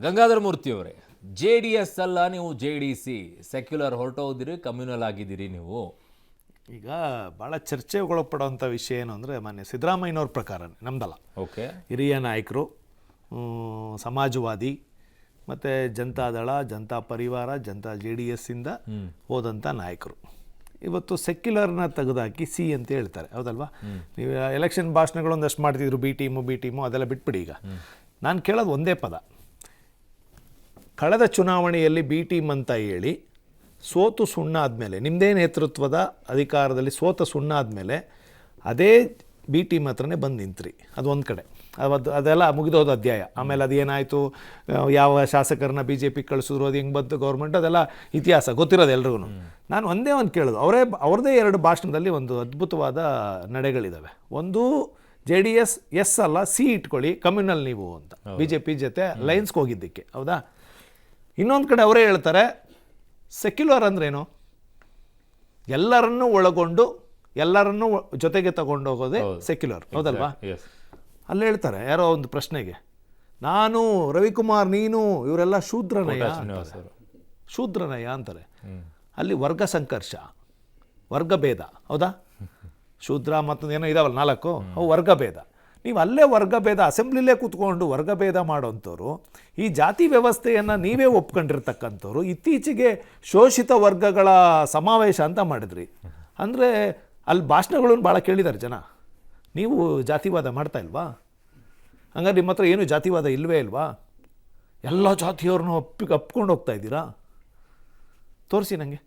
ಗಂಗಾಧರ ಮೂರ್ತಿ ಅವರೇ, JDS ಅಲ್ಲ ನೀವು JDC, ಸೆಕ್ಯುಲರ್ ಹೊರಟೋದಿರಿ, ಕಮ್ಯುನಲ್ ಆಗಿದ್ದೀರಿ ನೀವು. ಈಗ ಭಾಳ ಚರ್ಚೆಗೊಳಪಡುವಂಥ ವಿಷಯ ಏನು ಅಂದರೆ ಮಾನ್ಯ ಸಿದ್ದರಾಮಯ್ಯನವ್ರ ಪ್ರಕಾರ ನಮ್ದಲ್ಲ, ಓಕೆ, ಹಿರಿಯ ನಾಯಕರು, ಸಮಾಜವಾದಿ ಮತ್ತು ಜನತಾದಳ, ಜನತಾ ಪರಿವಾರ, ಜನತಾ JDS ಇಂದ ಹೋದಂಥ ನಾಯಕರು ಇವತ್ತು ಸೆಕ್ಯುಲರ್ನ ತೆಗೆದಾಕಿ ಸಿ ಅಂತ ಹೇಳ್ತಾರೆ, ಹೌದಲ್ವಾ? ನೀವು ಎಲೆಕ್ಷನ್ ಭಾಷಣಗಳೊಂದಷ್ಟು ಮಾಡ್ತಿದ್ರು, ಬಿ ಟೀಮು ಅದೆಲ್ಲ ಬಿಟ್ಬಿಡಿ. ಈಗ ನಾನು ಕೇಳೋದು ಒಂದೇ ಪದ, ಕಳೆದ ಚುನಾವಣೆಯಲ್ಲಿ ಬಿ ಟೀಮ್ ಅಂತ ಹೇಳಿ ಸೋತು ಸುಣ್ಣ ಆದಮೇಲೆ, ನಿಮ್ಮದೇ ನೇತೃತ್ವದ ಅಧಿಕಾರದಲ್ಲಿ ಸೋತ ಸುಣ್ಣ ಆದಮೇಲೆ ಅದೇ ಬಿ ಟೀಮ್ ಹತ್ರನೇ ಬಂದು ನಿಂತ್ರಿ. ಅದು ಒಂದು ಕಡೆ, ಅದೆಲ್ಲ ಮುಗಿದೋದು ಅಧ್ಯಾಯ. ಆಮೇಲೆ ಅದೇನಾಯಿತು, ಯಾವ ಶಾಸಕರನ್ನ BJP ಕಳಿಸಿದ್ರು, ಅದು ಹೆಂಗೆ ಬಂತು ಗೌರ್ಮೆಂಟ್, ಅದೆಲ್ಲ ಇತಿಹಾಸ ಗೊತ್ತಿರೋದು ಎಲ್ರಿಗೂ. ನಾನು ಒಂದೇ ಒಂದು ಕೇಳೋದು, ಅವ್ರದ್ದೇ 2 ಭಾಷಣದಲ್ಲಿ ಒಂದು ಅದ್ಭುತವಾದ ನಡೆಗಳಿದ್ದಾವೆ. ಒಂದು JDS ಎಸ್ ಅಲ್ಲ ಸಿ ಇಟ್ಕೊಳ್ಳಿ, ಕಮ್ಯುನಲ್ ನೀವು ಅಂತ BJP ಜೊತೆ ಲೈನ್ಸ್ಗೆ ಹೋಗಿದ್ದಕ್ಕೆ, ಹೌದಾ? ಇನ್ನೊಂದು ಕಡೆ ಅವರೇ ಹೇಳ್ತಾರೆ ಸೆಕ್ಯುಲರ್ ಅಂದ್ರೇನು, ಎಲ್ಲರನ್ನೂ ಒಳಗೊಂಡು ಎಲ್ಲರನ್ನೂ ಜೊತೆಗೆ ತಗೊಂಡೋಗೋದೇ ಸೆಕ್ಯುಲರ್, ಹೌದಲ್ವಾ? ಅಲ್ಲಿ ಹೇಳ್ತಾರೆ ಯಾರೋ ಒಂದು ಪ್ರಶ್ನೆಗೆ, ನಾನು ರವಿಕುಮಾರ್ ನೀನು ಇವರೆಲ್ಲ ಶೂದ್ರನಯ ಅಂತಾರೆ. ಅಲ್ಲಿ ವರ್ಗ ಸಂಘರ್ಷ, ವರ್ಗಭೇದ, ಹೌದಾ? ಶೂದ್ರ ಮತ್ತೊಂದು ಏನೋ ಇದಾವಲ್ಲ 4, ಅವು ವರ್ಗಭೇದ. ನೀವು ಅಲ್ಲೇ ವರ್ಗಭೇದ, ಅಸೆಂಬ್ಲಿಲೇ ಕೂತ್ಕೊಂಡು ವರ್ಗಭೇದ ಮಾಡೋಂಥವ್ರು, ಈ ಜಾತಿ ವ್ಯವಸ್ಥೆಯನ್ನು ನೀವೇ ಒಪ್ಕೊಂಡಿರ್ತಕ್ಕಂಥವ್ರು ಇತ್ತೀಚೆಗೆ ಶೋಷಿತ ವರ್ಗಗಳ ಸಮಾವೇಶ ಅಂತ ಮಾಡಿದ್ರಿ. ಅಂದರೆ ಅಲ್ಲಿ ಭಾಷಣಗಳನ್ನು ಭಾಳ ಕೇಳಿದ್ದಾರೆ ಜನ. ನೀವು ಜಾತಿವಾದ ಮಾಡ್ತಾ ಇಲ್ವಾ? ಹಂಗಾರೆ ನಿಮ್ಮ ಹತ್ರ ಏನು ಜಾತಿವಾದ ಇಲ್ವೇ ಇಲ್ವಾ? ಎಲ್ಲ ಜಾತಿಯವ್ರನ್ನೂ ಅಪ್ಕೊಂಡು ಹೋಗ್ತಾ ಇದ್ದೀರಾ? ತೋರಿಸಿ ನನಗೆ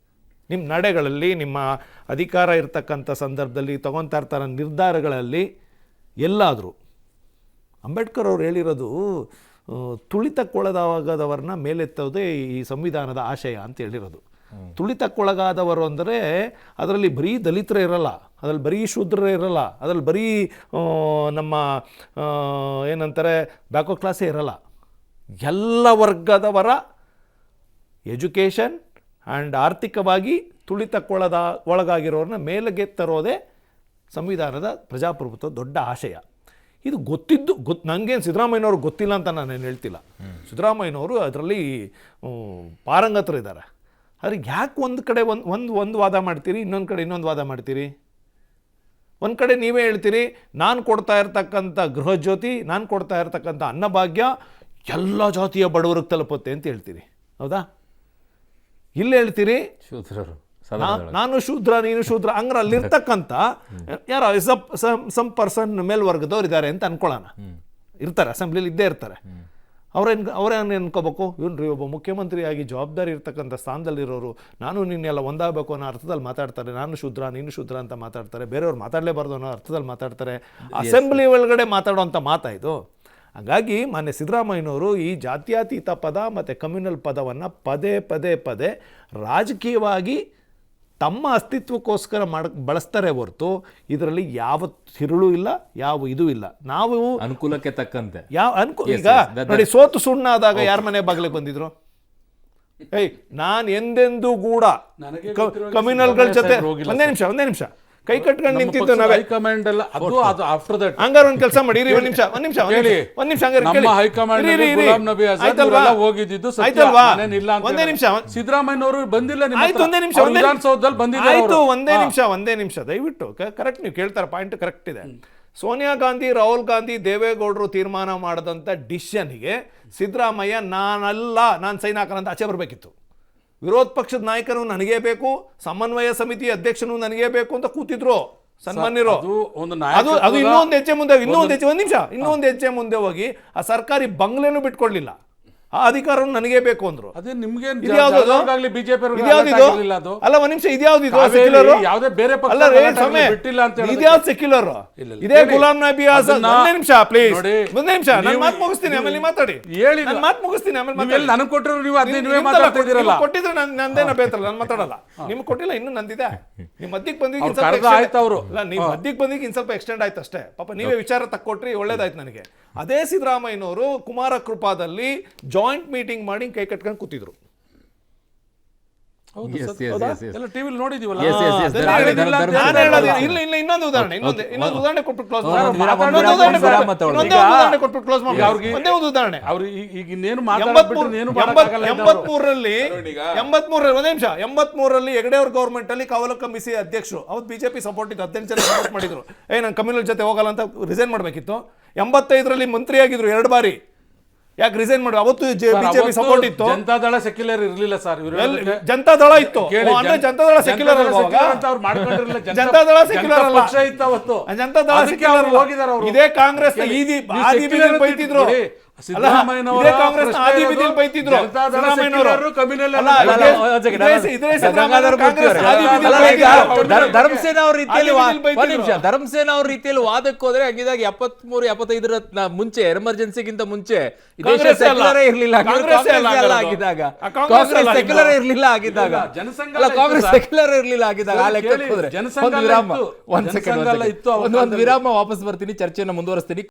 ನಿಮ್ಮ ನಡೆಗಳಲ್ಲಿ, ನಿಮ್ಮ ಅಧಿಕಾರ ಇರ್ತಕ್ಕಂಥ ಸಂದರ್ಭದಲ್ಲಿ ತಗೊತಾ ಇರ್ತಾರ ನಿರ್ಧಾರಗಳಲ್ಲಿ ಎಲ್ಲಾದರೂ. ಅಂಬೇಡ್ಕರ್ ಅವ್ರು ಹೇಳಿರೋದು ತುಳಿತಕ್ಕೊಳಗಾದವರನ್ನ ಮೇಲೆತ್ತೋದೇ ಈ ಸಂವಿಧಾನದ ಆಶಯ ಅಂತ ಹೇಳಿರೋದು. ತುಳಿತಕ್ಕೊಳಗಾದವರು ಅಂದರೆ ಅದರಲ್ಲಿ ಬರೀ ದಲಿತರೇ ಇರಲ್ಲ, ಅದರಲ್ಲಿ ಬರೀ ಶೂದ್ರರೇ ಇರಲ್ಲ, ಅದರಲ್ಲಿ ಬರೀ ನಮ್ಮ ಏನಂತಾರೆ ಬ್ಯಾಕೋ ಕ್ಲಾಸೇ ಇರಲ್ಲ. ಎಲ್ಲ ವರ್ಗದವರ ಎಜುಕೇಷನ್ ಆ್ಯಂಡ್ ಆರ್ಥಿಕವಾಗಿ ಒಳಗಾಗಿರೋರನ್ನ ಮೇಲೆಗೆ ತರೋದೇ ಸಂವಿಧಾನದ ಪ್ರಜಾಪ್ರಭುತ್ವ ದೊಡ್ಡ ಆಶಯ. ಇದು ನನಗೇನು ಸಿದ್ದರಾಮಯ್ಯನವ್ರು ಗೊತ್ತಿಲ್ಲ ಅಂತ ನಾನೇನು ಹೇಳ್ತಿಲ್ಲ. ಸಿದ್ದರಾಮಯ್ಯನವರು ಅದರಲ್ಲಿ ಪಾರಂಗತರಿದ್ದಾರೆ. ಅವ್ರಿಗೆ ಯಾಕೆ ಒಂದು ಕಡೆ ಒಂದು ವಾದ ಮಾಡ್ತೀರಿ, ಇನ್ನೊಂದು ಕಡೆ ಇನ್ನೊಂದು ವಾದ ಮಾಡ್ತೀರಿ? ಒಂದು ಕಡೆ ನೀವೇ ಹೇಳ್ತೀರಿ ನಾನು ಕೊಡ್ತಾ ಇರ್ತಕ್ಕಂಥ ಗೃಹಜ್ಯೋತಿ, ನಾನು ಕೊಡ್ತಾ ಇರ್ತಕ್ಕಂಥ ಅನ್ನಭಾಗ್ಯ ಎಲ್ಲ ಜಾತಿಯ ಬಡವರಿಗೆ ತಲುಪುತ್ತೆ ಅಂತ ಹೇಳ್ತೀರಿ, ಹೌದಾ? ಇಲ್ಲಿ ಹೇಳ್ತೀರಿ ನಾನು ಶೂದ್ರ ನೀನು ಶೂದ್ರ. ಹಂಗ್ರೆ ಅಲ್ಲಿರ್ತಕ್ಕಂಥ ಯಾರೋ ಸಮ್ ಪರ್ಸನ್ ಮೇಲ್ವರ್ಗದವ್ರು ಇದ್ದಾರೆ ಅಂತ ಅನ್ಕೊಳ್ಳೋಣ, ಇರ್ತಾರೆ, ಅಸೆಂಬ್ಲಿಲಿ ಇದ್ದೇ ಇರ್ತಾರೆ. ಅವ್ರೇನು ಅನ್ಕೋಬೇಕು, ಇವನ್ರಿ ಒಬ್ಬ ಮುಖ್ಯಮಂತ್ರಿಯಾಗಿ ಜವಾಬ್ದಾರಿ ಇರ್ತಕ್ಕಂಥ ಸ್ಥಾನದಲ್ಲಿರೋರು ನಾನು ನಿನ್ನೆಲ್ಲ ಒಂದಾಗಬೇಕು ಅನ್ನೋ ಅರ್ಥದಲ್ಲಿ ಮಾತಾಡ್ತಾರೆ. ನಾನು ಶೂದ್ರ ನೀನು ಶೂದ್ರ ಅಂತ ಮಾತಾಡ್ತಾರೆ. ಬೇರೆಯವ್ರು ಮಾತಾಡಲೇಬಾರ್ದು ಅನ್ನೋ ಅರ್ಥದಲ್ಲಿ ಮಾತಾಡ್ತಾರೆ. ಅಸೆಂಬ್ಲಿ ಒಳಗಡೆ ಮಾತಾಡೋವಂಥ ಮಾತಾಯಿತು. ಹಾಗಾಗಿ ಮಾನ್ಯ ಸಿದ್ದರಾಮಯ್ಯನವರು ಈ ಜಾತ್ಯತೀತ ಪದ ಮತ್ತು ಕಮ್ಯುನಲ್ ಪದವನ್ನು ಪದೇ ರಾಜಕೀಯವಾಗಿ ತಮ್ಮ ಅಸ್ತಿತ್ವಕ್ಕೋಸ್ಕರ ಬಳಸ್ತಾರೆ ಹೊರತು ಇದರಲ್ಲಿ ಯಾವ ತಿರುಳು ಇಲ್ಲ, ಯಾವ ಇದು ಇಲ್ಲ. ನಾವು ಅನುಕೂಲಕ್ಕೆ ತಕ್ಕಂತೆ ಈಗ ನೋಡಿ, ಸೋತು ಸುಣ್ಣಾದಾಗ ಯಾರ ಮನೆ ಬಾಗಿಲಿಗೆ ಬಂದಿದ್ರು? ನಾನು ಎಂದೆಂದೂ ಕೂಡ ಕಮ್ಯುನಲ್ಗಳ ಜೊತೆ ಒಂದೇ ನಿಮಿಷ ಕೈ ಕಟ್ಕೊಂಡು ನಿಂತಿದ್ದು ನಾವೇ. ಹಂಗಾರ ಒಂದ್ ಕೆಲಸ ಮಾಡಿ, ಒಂದ್ ನಿಮಿಷ ಸಿದ್ದರಾಮಯ್ಯನವರು ಬಂದಿಲ್ಲ, ಒಂದೇ ನಿಮಿಷ ದಯವಿಟ್ಟು ಕರೆಕ್ಟ್. ನೀವು ಕೇಳ್ತಾರೆ, ಪಾಯಿಂಟ್ ಕರೆಕ್ಟ್ ಇದೆ. ಸೋನಿಯಾ ಗಾಂಧಿ, ರಾಹುಲ್ ಗಾಂಧಿ, ದೇವೇಗೌಡರು ತೀರ್ಮಾನ ಮಾಡದಂಥ ಡಿಸಿಷನ್ಗೆ ಸಿದ್ದರಾಮಯ್ಯ ನಾನು ಸೈನ್ ಹಾಕೋಣ ಆಚೆ ಬರಬೇಕಿತ್ತು. ವಿರೋಧ ಪಕ್ಷದ ನಾಯಕರು ನನಗೇ ಬೇಕು, ಸಮನ್ವಯ ಸಮಿತಿ ಅಧ್ಯಕ್ಷನು ನನಗೇ ಬೇಕು ಅಂತ ಕೂತಿದ್ರು ಸನ್ಮಾನ್ಯರು. ಅದು ಇನ್ನೊಂದು ಹೆಜ್ಜೆ ಮುಂದೆ ಹೋಗಿ ಆ ಸರ್ಕಾರಿ ಬಂಗ್ಲೆನೂ ಬಿಟ್ಕೊಡ್ಲಿಲ್ಲ. ಆ ಅಧಿಕಾರವನ್ನು ನನಗೇ ಬೇಕು ಅಂದ್ರು. ಅದೇ ನಿಮ್ಗೆ ಅಲ್ಲ, ಒಂದ್ ನಿಮಿಷ, ಇದ್ಯಾವ್ದು ಸೆಕ್ಯುಲರ್? ಇದೇ ಗುಲಾಂ ನಬಿ ಆಜಾದ್. ಒಂದೇ ನಿಮಿಷ ಪ್ಲೀಸ್, ಒಂದೇ ನಿಮಿಷ, ನಾನು ಮಾತು ಮುಗಿಸ್ತೀನಿ, ಆಮೇಲೆ ಮಾತಾಡಿ. ನಾನು ಮಾತು ಮುಗಿಸ್ತೀನಿ, ಆಮೇಲೆ ಕೊಟ್ಟಿದ್ರೆ ನಂದೇನ ಬೇತಲ್ಲ, ನಾನು ಮಾತಾಡಲ್ಲ. ನಿಮ್ಗೆ ಕೊಟ್ಟಿಲ್ಲ, ಇನ್ನು ನಂದಿದೆ. ನಿಮ್ ಮಧ್ಯಕ್ಕೆ ಬಂದಿದ್ದು ಇನ್ ಸ್ವಲ್ಪ ಎಕ್ಸ್ಟೆಂಡ್ ಆಯ್ತು ಅಷ್ಟೇ. ಪಾಪ ನೀವೇ ವಿಚಾರ ತಕ್ಕೊಟ್ರಿ, ಒಳ್ಳೇದಾಯ್ತು ನನಗೆ. ಅದೇ ಸಿದ್ದರಾಮಯ್ಯನವರು ಕುಮಾರ ಕೃಪಾದಲ್ಲಿ ಜಾಯಿಂಟ್ ಮೀಟಿಂಗ್ ಮಾಡಿ ಕೈ ಕಟ್ಕೊಂಡು ಕೂತಿದ್ರು. ಹೌದು, Yes, ಸತ್ಯ. yes, ಹೌದಾ? yes, yes. ಎಲ್ಲ ಟಿವಿಲಿ ನೋಡಿದೀವಲ್ಲ. Yes, yes, yes. ಅದನ್ನೇ ಧರ್ಮ- ಹೇಳಿದ್ದಿಲ್ಲ ಅಂತ ಧರ್ಮ- ನಾನು ಹೇಳೋದು. ಧರ್ಮ- ಇಲ್ಲ ಇನ್ನೊಂದು ಉದಾಹರಣೆ ಇನ್ನೊಂದು ಉದಾಹರಣೆ ಕೊಟ್ಬಿಟ್ಟು ಕ್ಲೋಸ್ ಒಂದು ಮಾಡಿ. ವಿರಾಮ- ಇನ್ನೊಂದು ಒಂದು ಉದಾಹರಣೆ ವಿರಾಮ ಕೊಟ್ಬಿಟ್ಟು- ತಗೊಳ್ಳಿ. ಇನ್ನೊಂದು ಉದಾಹರಣೆ ಕೊಟ್ಬಿಟ್ಟು ಕ್ಲೋಸ್ ಮಾಡಿ. ಈಗ ಅವ್ರಿಗೆ- ಒಂದೇ ಒಂದು ಉದಾಹರಣೆ. ಅವ್ರು ಈಗ ಇನ್ನೇನು ಮಾತಾಡ್ಬಿಟ್ಟು ಏನು ಮಾಡಕ್ಕಾಗಲ್ಲ ಇದ್ದವ್ರು. 83ರಲ್ಲಿ ಒಂದೇ ನಿಮಿಷ 83ರಲ್ಲಿ ಹೆಗಡೆ ಅವ್ರ ಗೌರ್ಮೆಂಟ್ ಅಲ್ಲಿ ಕಾವಲು ಕಮಿಟಿ ಅಧ್ಯಕ್ಷರು ಅವತ್ತು ಬಿಜೆಪಿ ಸಪೋರ್ಟ್ ಇತ್ತು, 18 ಜನ ಸಪೋರ್ಟ್ ಮಾಡಿದ್ರು. ನಾನು ಕಮ್ಯುನಲ್ ಜೊತೆ ಹೋಗಲ್ಲ ಅಂತ ರಿಸೈನ್ ಮಾಡಬೇಕಿತ್ತು. 85ರಲ್ಲಿ ಮಂತ್ರಿ ಆಗಿದ್ರು 2 ಬಾರಿ, ಯಾಕೆ ರಿಸೈನ್ ಮಾಡಿ? ಅವತ್ತು ಬಿಜೆಪಿ ಸಪೋರ್ಟ್ ಇತ್ತು. ಜನತಾದಳ ಸೆಕ್ಯುಲರ್ ಇರ್ಲಿಲ್ಲ ಸರ್. ಜನತಾ ದಳ ಇತ್ತು. ಕೇಳಿ, ಜನತಾ ದಳ ಸೆಕ್ಯುಲರ್ ಅಂತ ಅವ್ರು ಮಾಡ್ಕೊಂಡಿರಲಿಲ್ಲ. ಜನತಾ ದಳ ಸೆಕ್ಯುಲರ್ ಅಲ್ಲ, ಪಕ್ಷ ಇತ್ತು ಅವತ್ತು. ಜನತಾ ದಳ ಅದಕ್ಕೆ ಸೆಕ್ಯುಲರ್ ಅವ್ರು ಹೋಗಿದ್ದಾರೆ ಅವರು. ಇದೇ ಕಾಂಗ್ರೆಸ್ ಕೇಳಿ, ಈದಿ ನೀವು ಆದಿ secular ಬೀದಿಯಲ್ಲಿ ಅಂತ ಬೈತಿದ್ರು. ಬಿಡಿ. ಸಿದ್ದರಾಮಯ್ಯನವರ ಇದೇ ಕಾಂಗ್ರೆಸ್ ಪ್ರಶ್ನೆ ಆದಿ ಇರೋದು ಬೀದಿಯಲ್ಲಿ ಬೈತಿದ್ರು. ಜನತಾ ದಳ ಸಿದ್ದರಾಮಯ್ಯನವರು. secular, communal ಅಲ್ಲ, ಅಲ್ಲ, ಇದೇ- ಅಲ್ಲ, ಒಂದ್ second, ಇದೇ ಸಿದ್ದರಾಮಯ್ಯ ಗಂಗಾಧರ್ ಕಾಂಗ್ರೆಸ್ ಮೂರ್ತಿ ಆದಿ ಅವರೇ. ಬೀದಿಯಲ್ಲಿ ಅಲ್ಲ, ಈಗ ಬೈತಿದ್ರು. ಧರ್ಮಸೇನ ಅವ್ರ ರೀತಿಯಲ್ಲಿ ಆದಿ ಬೀದಿಯಲ್ಲಿ ಒಂದ್ ನಿಮಿಷ, ಬೈತಿದ್ರು. ಧರ್ಮಸೇನ ಅವ್ರ ರೀತಿಯಲ್ಲಿ ವಾದಕ್ಕೆ ಹೋದ್ರೆ ಹಂಗಿದಾಗ 73-75 ಮುಂಚೆ ಎಮರ್ಜೆನ್ಸಿಗಿಂತ ಮುಂಚೆ ಈ ದೇಶ ಕಾಂಗ್ರೆಸ್ ಅಲ್ಲ. ಸೆಕ್ಯುಲರೇ ಇರ್ಲಿಲ್ಲ. ಕಾಂಗ್ರೆಸ್ ಅಲ್ಲ ಆಗಿದ್ದಾಗ ಕಾಂಗ್ರೆಸ್ ಕಾಂಗ್ರೆಸ್ ಅಲ್ಲ ಸೆಕ್ಯುಲರ್ ಇದು. ಇರ್ಲಿಲ್ಲ ಆಗಿದ್ದಾಗ ಜನಸಂಘ ಅಲ್ಲ, ಇತ್ತು ಕಾಂಗ್ರೆಸ್ ಸರ್. ಸೆಕ್ಯುಲರ್ ಇರ್ಲಿಲ್ಲ ಆಗಿದ್ದಾಗ ಆ ಲೆಕ್ಕಕ್ಕೆ ಹೋದ್ರೆ ಜನಸಂಘ ಒಂದು ವಿರಾಮ, ಇತ್ತು. ಒಂದ್ ಜನಸಂಘ ಸೆಕೆಂಡ್ ಇತ್ತು ಆ ಒಂದು ವಿರಾಮ ವಾಪಸ್ ಬರ್ತೀನಿ, ಚರ್ಚೆಯನ್ನು ಮುಂದುವರಿಸ್ತೀನಿ.